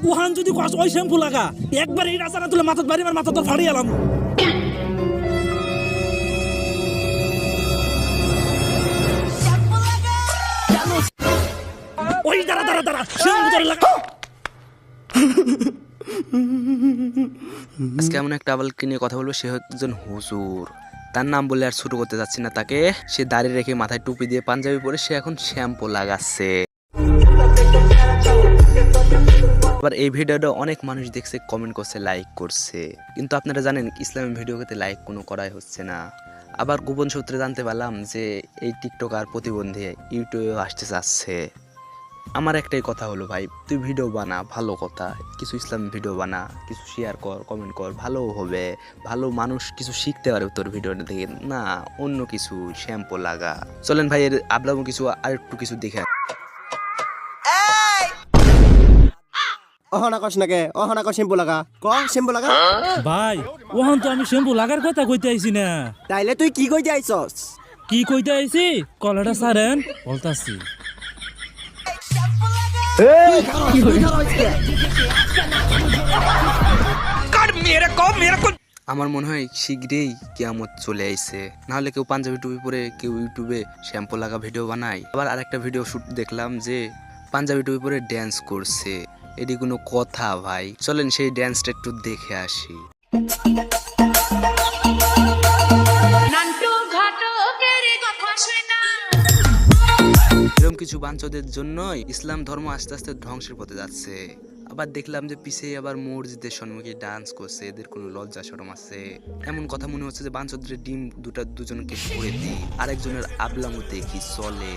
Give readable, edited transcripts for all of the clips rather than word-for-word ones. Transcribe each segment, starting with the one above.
ওহান যদি কস ওই শ্যাম্পু লাগা একবার এই রাস্তা না তুলে মাথাত বাড়ি মার মাথা তোর ফাড়িয়ে এলাম। ওই দাঁড়া দাঁড়া দাঁড়া শ্যাম্পু তোর লাগা। আজকে এমন একটা আবালকে নিয়ে কথা বলবো, সে একজন হুজুর। তার নাম বলে আর শুরু করতে যাচ্ছি না তাকে। সে দাড়ি রেখে মাথায় টুপি দিয়ে পাঞ্জাবি পরে সে এখন শ্যাম্পু লাগাচ্ছে। আবার এই ভিডিওটা অনেক মানুষ দেখছে, কমেন্ট করছে, লাইক করছে, কিন্তু আপনারা জানেন ইসলামিক ভিডিওতে লাইক কোনো করাই হচ্ছে না। আবার গোপন সূত্রে জানতে পারলাম যে এই টিকটকার প্রতিবন্ধী ইউটিউবে আসতে চাচ্ছে। আমার একটাই কথা হলো, ভাই তুই ভিডিও বানা, ভালো কথা, কিছু ইসলামিক ভিডিও বানা, কিছু শেয়ার কর, কমেন্ট কর, ভালো হবে, ভালো মানুষ কিছু শিখতে পারে তোর ভিডিওটা দেখে, না অন্য কিছু শ্যাম্পু লাগা। চলেন ভাই এর আবলামো কিছু আর একটু কিছু দেখে। অহনা কস নাকে অহনা কস শ্যাম্পু লাগা শ্যাম্পু লাগা। ভাই ওহান তো আমি শ্যাম্পু লাগার কথা কইতে আইছি না। তাইলে তুই কি কইতে আইছস? কি কইতে আইছি কলাটা সারেন বলতাছি। আমার মনে হয় শীঘ্রই কিয়ামত চলে আইছে, নাহলে কেউ পাঞ্জাবি টুপি পরে কেউ ইউটিউবে শ্যাম্পু লাগা ভিডিও বানায়। আবার আরেকটা ভিডিও শুট দেখলাম যে পাঞ্জাবি টুপি পরে ড্যান্স করছে। এটি কোনো কথা ভাই? চলেন সেই ড্যান্সটা একটু দেখে আসি। এরকম কিছু বাঞ্চদের জন্যই ইসলাম ধর্ম আস্তে আস্তে ধ্বংসের পথে যাচ্ছে। আবার দেখলাম যে পিছিয়ে আবার মসজিদের সম্মুখে ডান্স করছে, এদের কোনো লজ্জা শরম আছে? এমন কথা মনে হচ্ছে যে বাঞ্চদের ডিম দুজনকে ভরে দিই, আরেকজনের আবলামো দেখি চলে।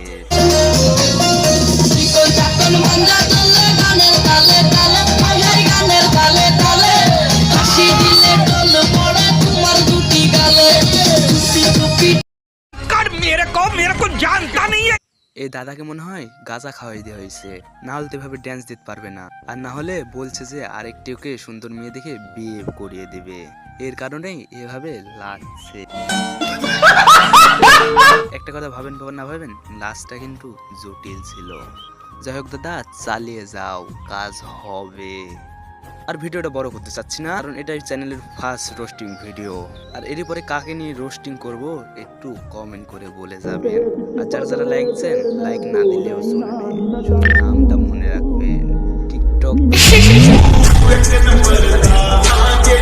এই দাদাকে মনে হয় গাঁজা খাওয়াই দেওয়া হয়েছে, না হলে তো এভাবে ড্যান্স দিতে পারবে না। আর না হলে বলছে যে আরেকটি ওকে সুন্দর মেয়ে দেখে বিয়ে করিয়ে দেবে, এর কারণেই এভাবে লাগছে। একটা কথা ভাবেন না ভাবেন, লাস্টটা কিন্তু জটিল ছিল। যাই হোক দাদা, চালিয়ে যাও, কাজ হবে। আর ভিডিওটা বড় করতে চাচ্ছি না, কারণ এটাই চ্যানেলের ফার্স্ট রোস্টিং ভিডিও। আর এরই পরে কাকে নিয়ে রোস্টিং করব একটু কমেন্ট করে বলে যাবেন। আর যারা লাইক দেন, লাইক না দিলেও চলবে, শুধু নামটা মনে রাখবেন, টিকটক।